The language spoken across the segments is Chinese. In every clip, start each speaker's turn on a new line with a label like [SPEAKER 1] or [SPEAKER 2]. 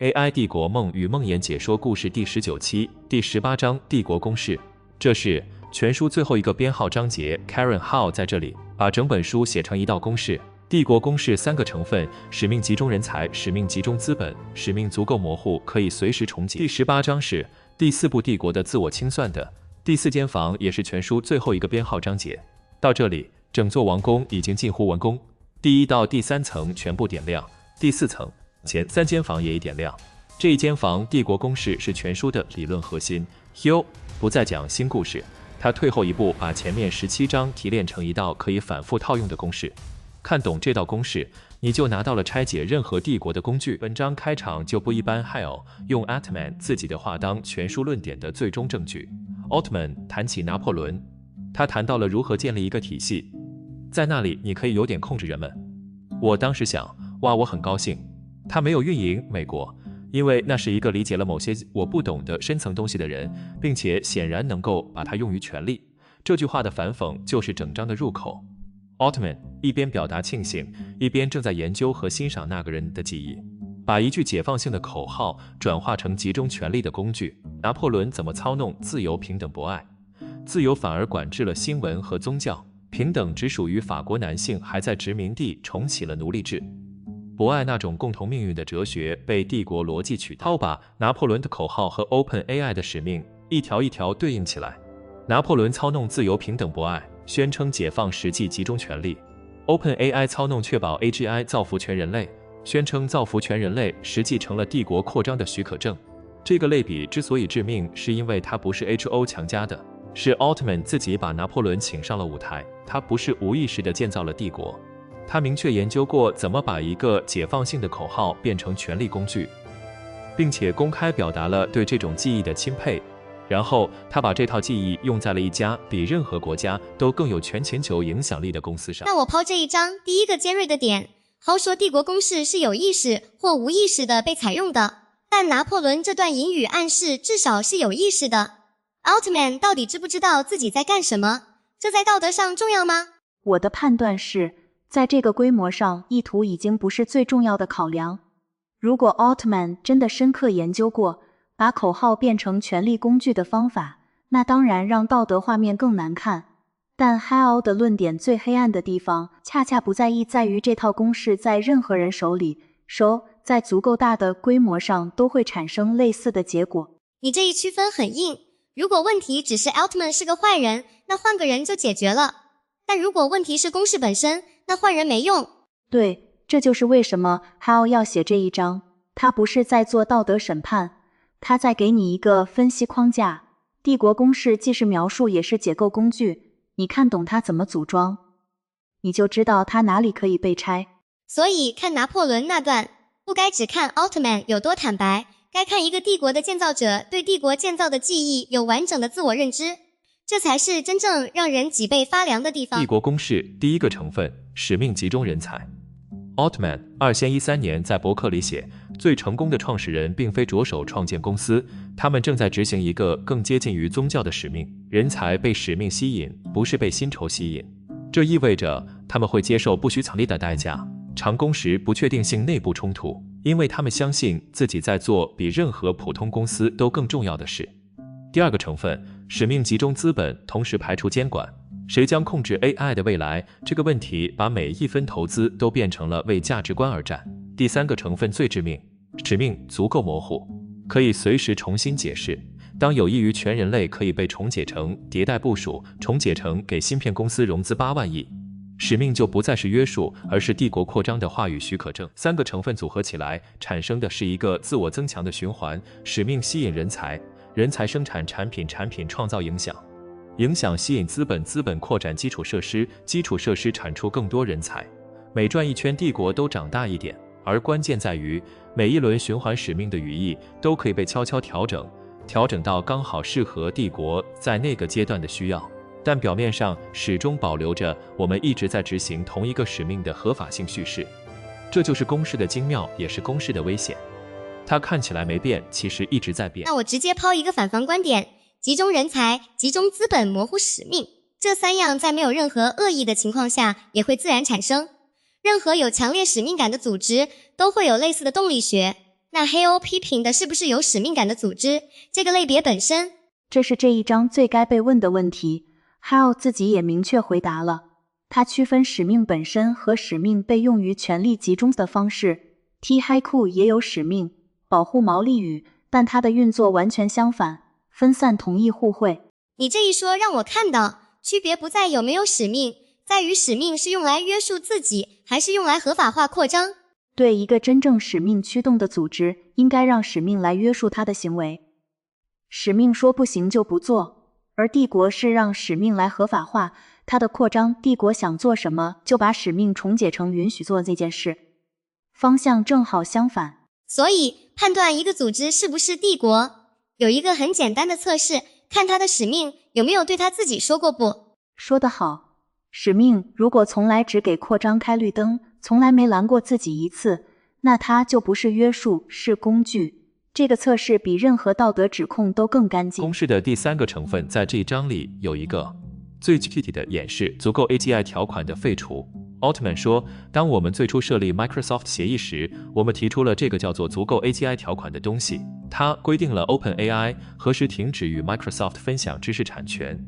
[SPEAKER 1] AI 帝国梦与梦魇解说故事第19期第18章帝国公式。这是全书最后一个编号章节 Karen Hao 在这里把整本书写成一道公式。帝国公式3个成分：使命集中人才，使命集中资本，使命足够模糊，可以随时重启。第18章是第4部帝国的自我清算的第4间房，也是全书最后一个编号章节。到这里，整座王宫已经近乎完工，第1到第3层全部点亮，第4层前3间房也已点亮。这一间房帝国公式是全书的理论核心。Hill 不再讲新故事，他退后一步，把前面17章提炼成一道可以反复套用的公式。看懂这道公式，你就拿到了拆解任何帝国的工具。本章开场就不一般 ，Hal 用 Altman 自己的话当全书论点的最终证据。Altman 谈起拿破仑，他谈到了如何建立一个体系，在那里你可以有点控制人们。我当时想，哇，我很高兴，他没有运营美国，因为那是一个理解了某些我不懂的深层东西的人，并且显然能够把它用于权力。这句话的反讽就是整章的入口。Altman 一边表达庆幸，一边正在研究和欣赏那个人的记忆，把一句解放性的口号转化成集中权力的工具。拿破仑怎么操弄自由、平等、博爱？自由反而管制了新闻和宗教，平等只属于法国男性还在殖民地重启了奴隶制。博爱那种共同命运的哲学被帝国逻辑取代。他把拿破仑的口号和 OpenAI 的使命一条一条对应起来。拿破仑操弄自由、平等、博爱，宣称解放，实际集中权力。OpenAI 操弄确保 AGI 造福全人类，宣称造福全人类，实际成了帝国扩张的许可证。这个类比之所以致命，是因为它不是 HO 强加的，是 Altman 自己把拿破仑请上了舞台。他不是无意识地建造了帝国，他明确研究过怎么把一个解放性的口号变成权力工具，并且公开表达了对这种技艺的钦佩。然后他把这套技艺用在了一家比任何国家都更有全球影响力的公司上。
[SPEAKER 2] 那我抛这一章第一个尖锐的点，豪说帝国公式是有意识或无意识的被采用的，但拿破仑这段隐语暗示至少是有意识的。Altman 到底知不知道自己在干什么？这在道德上重要吗？
[SPEAKER 3] 我的判断是，在这个规模上，意图已经不是最重要的考量。如果 Altman 真的深刻研究过把口号变成权力工具的方法，那当然让道德画面更难看。但 Hal 的论点最黑暗的地方，恰恰不在于这套公式在任何人手里，在足够大的规模上都会产生类似的结果。
[SPEAKER 2] 你这一区分很硬。如果问题只是 Altman 是个坏人，那换个人就解决了。但如果问题是公式本身，那换人没用。
[SPEAKER 3] 对，这就是为什么 Hal 要写这一章。他不是在做道德审判，他在给你一个分析框架。帝国公式既是描述也是解构工具，你看懂它怎么组装，你就知道它哪里可以被拆。
[SPEAKER 2] 所以看拿破仑那段，不该只看 Altman 有多坦白，该看一个帝国的建造者对帝国建造的记忆有完整的自我认知，这才是真正让人脊背发凉的地方。
[SPEAKER 1] 帝国公式第一个成分，使命集中人才。Altman 2013年在伯克利写，最成功的创始人并非着手创建公司，他们正在执行一个更接近于宗教的使命。人才被使命吸引，不是被薪酬吸引。这意味着他们会接受不许藏匿的代价，长工时、不确定性、内部冲突，因为他们相信自己在做比任何普通公司都更重要的事。第二个成分，使命集中资本，同时排除监管。谁将控制 AI 的未来？这个问题把每一分投资都变成了为价值观而战。第三个成分最致命，使命足够模糊，可以随时重新解释。当有益于全人类可以被重解成迭代部署，重解成给芯片公司融资8万亿，使命就不再是约束，而是帝国扩张的话语许可证。三个成分组合起来，产生的是一个自我增强的循环。使命吸引人才，人才生产产品，产品创造影响。影响吸引资本，资本扩展基础设施，基础设施产出更多人才。每转一圈，帝国都长大一点。而关键在于，每一轮循环使命的语义都可以被悄悄调整，调整到刚好适合帝国在那个阶段的需要。但表面上始终保留着我们一直在执行同一个使命的合法性叙事。这就是公式的精妙，也是公式的危险。它看起来没变，其实一直在变。
[SPEAKER 2] 那我直接抛一个反方观点。集中人才、集中资本、模糊使命，这三样在没有任何恶意的情况下也会自然产生。任何有强烈使命感的组织都会有类似的动力学。那黑欧批评的是不是有使命感的组织这个类别本身？
[SPEAKER 3] 这是这一章最该被问的问题。Hao 自己也明确回答了，他区分使命本身和使命被用于权力集中的方式。T Haiku 也有使命，保护毛利语，但它的运作完全相反，分散同意互惠。
[SPEAKER 2] 你这一说让我看到，区别不在有没有使命，在于使命是用来约束自己，还是用来合法化扩张。
[SPEAKER 3] 对一个真正使命驱动的组织，应该让使命来约束它的行为。使命说不行就不做，而帝国是让使命来合法化它的扩张。帝国想做什么，就把使命重解成允许做这件事，方向正好相反。
[SPEAKER 2] 所以，判断一个组织是不是帝国，有一个很简单的测试，看他的使命有没有对他自己说过不。
[SPEAKER 3] 说得好，使命如果从来只给扩张开绿灯，从来没拦过自己一次，那它就不是约束，是工具。这个测试比任何道德指控都更干净。
[SPEAKER 1] 公式的第3个成分在这一章里有一个最具体的演示，足够 AGI 条款的废除。奥特曼说，当我们最初设立 Microsoft 协议时，我们提出了这个叫做足够 AGI 条款的东西，它规定了 OpenAI 何时停止与 Microsoft 分享知识产权。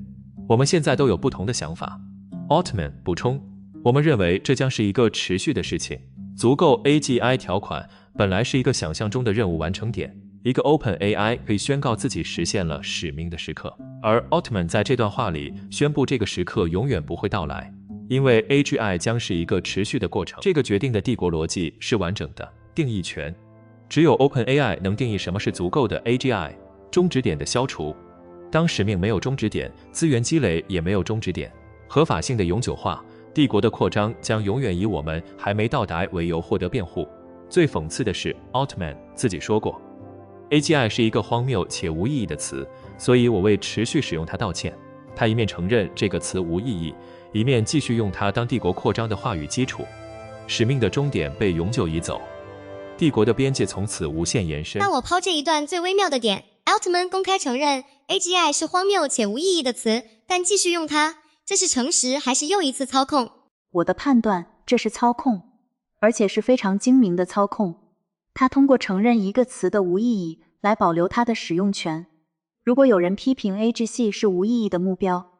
[SPEAKER 1] 我们现在都有不同的想法。奥特曼补充，我们认为这将是一个持续的事情。足够 AGI 条款本来是一个想象中的任务完成点，一个 OpenAI 可以宣告自己实现了使命的时刻，而奥特曼在这段话里宣布这个时刻永远不会到来，因为 AGI 将是一个持续的过程。这个决定的帝国逻辑是完整的，定义权只有 OpenAI 能定义什么是足够的 AGI。终止点的消除，当使命没有终止点，资源积累也没有终止点。合法性的永久化，帝国的扩张将永远以我们还没到达为由获得辩护。最讽刺的是，奥特曼自己说过 AGI 是一个荒谬且无意义的词，所以我为持续使用它道歉。他一面承认这个词无意义，一面继续用它当帝国扩张的话语基础。使命的终点被永久移走，帝国的边界从此无限延伸。
[SPEAKER 2] 那我抛这一段最微妙的点，奥特曼公开承认 AGI 是荒谬且无意义的词，但继续用它，这是诚实还是又一次操控？
[SPEAKER 3] 我的判断，这是操控，而且是非常精明的操控。他通过承认一个词的无意义来保留它的使用权。如果有人批评 AGI 是无意义的目标，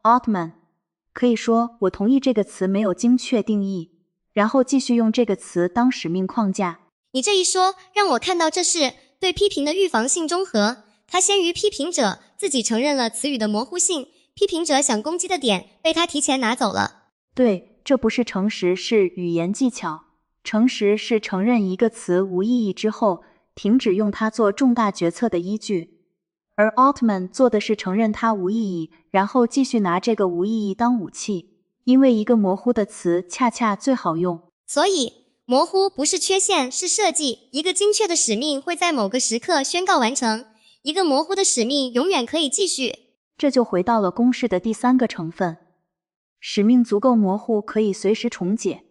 [SPEAKER 3] 奥特曼可以说我同意这个词没有精确定义，然后继续用这个词当使命框架。
[SPEAKER 2] 你这一说让我看到这是对批评的预防性中和，他先于批评者自己承认了词语的模糊性，批评者想攻击的点被他提前拿走了。
[SPEAKER 3] 对，这不是诚实，是语言技巧。诚实是承认一个词无意义之后，停止用它做重大决策的依据，而奥特曼做的是承认它无意义，然后继续拿这个无意义当武器，因为一个模糊的词恰恰最好用。
[SPEAKER 2] 所以模糊不是缺陷，是设计。一个精确的使命会在某个时刻宣告完成，一个模糊的使命永远可以继续。
[SPEAKER 3] 这就回到了公式的第3个成分，使命足够模糊，可以随时重解。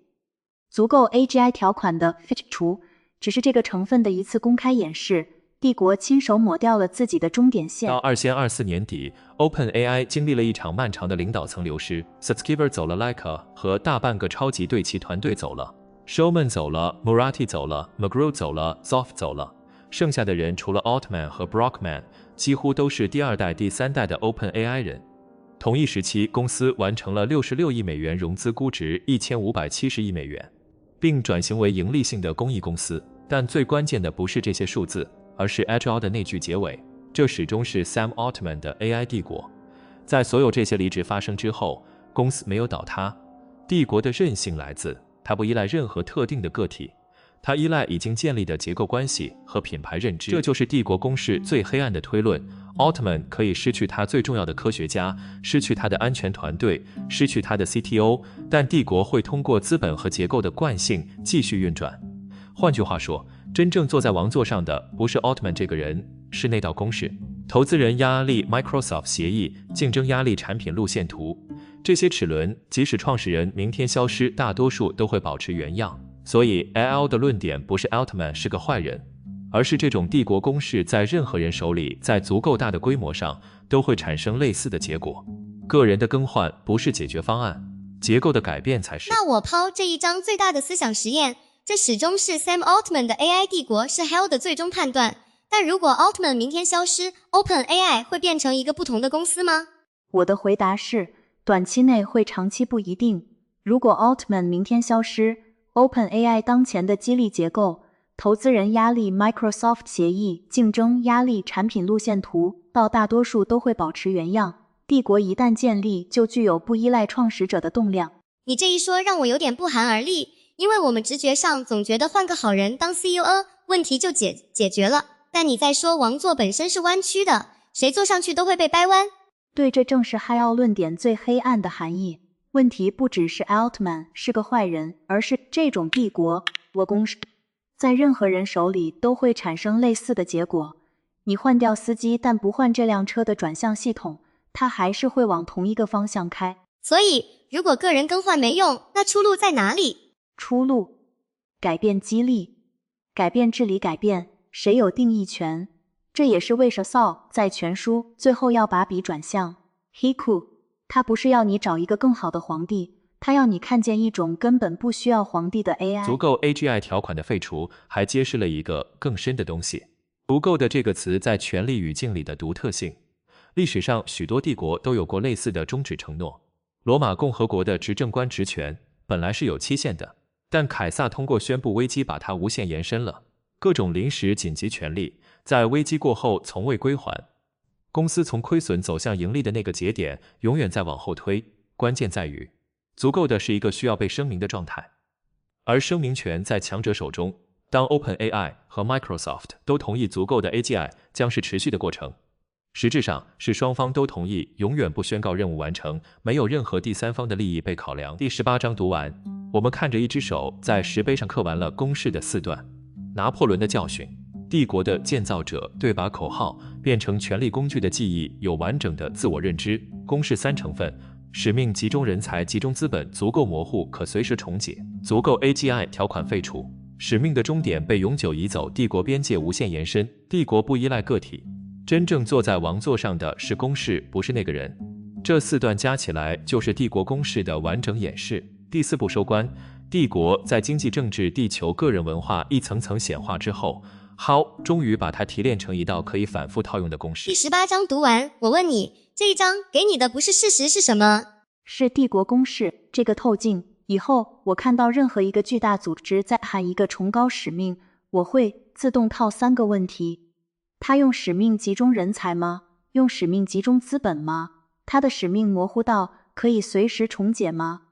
[SPEAKER 3] 足够 AGI 条款的废除只是这个成分的一次公开演示，帝国亲手抹掉了自己的终点线。
[SPEAKER 1] 到2024年底 ，OpenAI 经历了一场漫长的领导层流失 ，Sutskever 走了 ，Laika 和大半个超级对齐团队走了 ，Shulman 走了 ，Murati 走了 ，McGrew 走了 ，Zoff 走了，剩下的人除了 Altman 和 Brockman， 几乎都是第2代、第3代的 OpenAI 人。同一时期，公司完成了66亿美元融资，估值1570亿美元，并转型为盈利性的公益公司。但最关键的不是这些数字，而是 Agile 的那句结尾，这始终是 Sam Altman 的 AI 帝国。在所有这些离职发生之后，公司没有倒塌。帝国的韧性来自它不依赖任何特定的个体，它依赖已经建立的结构关系和品牌认知。这就是帝国公式最黑暗的推论。奥特曼可以失去他最重要的科学家，失去他的安全团队，失去他的 CTO， 但帝国会通过资本和结构的惯性继续运转。换句话说，真正坐在王座上的不是奥特曼这个人，是那道公式。投资人压力 Microsoft 协议，竞争压力产品路线图，这些齿轮即使创始人明天消失，大多数都会保持原样。所以 AL 的论点不是奥特曼是个坏人，而是这种帝国公式在任何人手里，在足够大的规模上，都会产生类似的结果。个人的更换不是解决方案，结构的改变才是。
[SPEAKER 2] 那我抛这一章最大的思想实验，这始终是 Sam Altman 的 AI 帝国是 Hal 的最终判断。但如果 Altman 明天消失 ，OpenAI 会变成一个不同的公司吗？
[SPEAKER 3] 我的回答是，短期内会，长期不一定。如果 Altman 明天消失 ，OpenAI 当前的激励结构、投资人压力、Microsoft 协议、竞争压力、产品路线图，到大多数都会保持原样。帝国一旦建立，就具有不依赖创始者的动量。
[SPEAKER 2] 你这一说让我有点不寒而栗，因为我们直觉上总觉得换个好人当 CEO， 问题就解决了。但你在说王座本身是弯曲的，谁坐上去都会被掰弯。
[SPEAKER 3] 对，这正是嗨奥论点最黑暗的含义。问题不只是 Altman 是个坏人，而是这种帝国公司在任何人手里都会产生类似的结果。你换掉司机，但不换这辆车的转向系统，它还是会往同一个方向开。
[SPEAKER 2] 所以，如果个人更换没用，那出路在哪里？
[SPEAKER 3] 出路，改变激励，改变治理，改变谁有定义权。这也是为什么 Saul 在全书最后要把笔转向 Hiku， 他不是要你找一个更好的皇帝，他要你看见一种根本不需要皇帝的 AI。
[SPEAKER 1] 足够 AGI 条款的废除，还揭示了一个更深的东西。足够的这个词在权力语境里的独特性。历史上许多帝国都有过类似的终止承诺。罗马共和国的执政官职权本来是有期限的，但凯撒通过宣布危机把它无限延伸了。各种临时紧急权力在危机过后从未归还。公司从亏损走向盈利的那个节点永远在往后推，关键在于足够的是一个需要被声明的状态，而声明权在强者手中。当 OpenAI 和 Microsoft 都同意足够的 AGI 将是持续的过程，实质上是双方都同意永远不宣告任务完成，没有任何第三方的利益被考量。第18章读完，我们看着一只手在石碑上刻完了公式的4段。拿破仑的教训，帝国的建造者对把口号变成权力工具的记忆有完整的自我认知。公式3成分：使命集中人才集中资本，足够模糊可随时重解，足够 AGI 条款废除，使命的终点被永久移走，帝国边界无限延伸，帝国不依赖个体，真正坐在王座上的是公式，不是那个人。这4段加起来就是帝国公式的完整演示。第4步收官，帝国在经济、政治、地球、个人文化一层层显化之后，Hal 终于把它提炼成一道可以反复套用的公式。
[SPEAKER 2] 第18章读完，我问你，这一章给你的不是事实是什么？
[SPEAKER 3] 是帝国公式这个透镜。以后我看到任何一个巨大组织在喊一个崇高使命，我会自动套3个问题：他用使命集中人才吗？用使命集中资本吗？他的使命模糊到可以随时重解吗？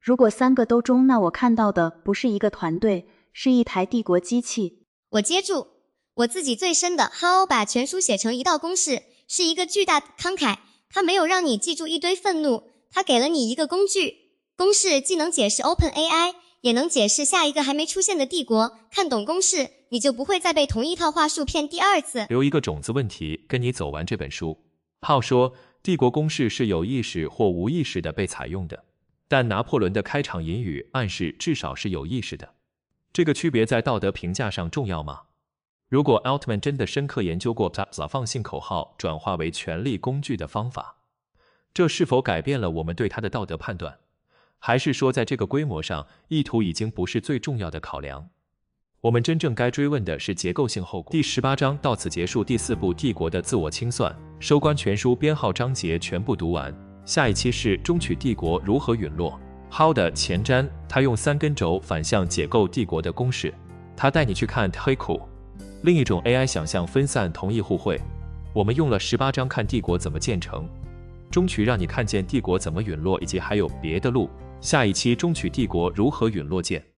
[SPEAKER 3] 如果3个都中，那我看到的不是一个团队，是一台帝国机器。
[SPEAKER 2] 我接住，我自己最深的 Hal 把全书写成一道公式，是一个巨大的慷慨。他没有让你记住一堆愤怒，他给了你一个工具。公式既能解释 OpenAI， 也能解释下一个还没出现的帝国。看懂公式，你就不会再被同一套话术骗第2次。
[SPEAKER 1] 留一个种子问题跟你走完这本书。Hal说，帝国公式是有意识或无意识的被采用的，但拿破仑的开场引语暗示至少是有意识的。这个区别在道德评价上重要吗？如果 Altman 真的深刻研究过把放信口号转化为权力工具的方法，这是否改变了我们对他的道德判断？还是说在这个规模上，意图已经不是最重要的考量？我们真正该追问的是结构性后果。第18章到此结束。第4部帝国的自我清算，收官全书编号章节全部读完。下一期是终曲帝国如何陨落。Hal 的前瞻，他用3根轴反向解构帝国的公式。他带你去看 Hiku， 另一种 AI 想象分散同意互惠。我们用了18章看帝国怎么建成，终曲让你看见帝国怎么陨落，以及还有别的路。下一期终曲帝国如何陨落见。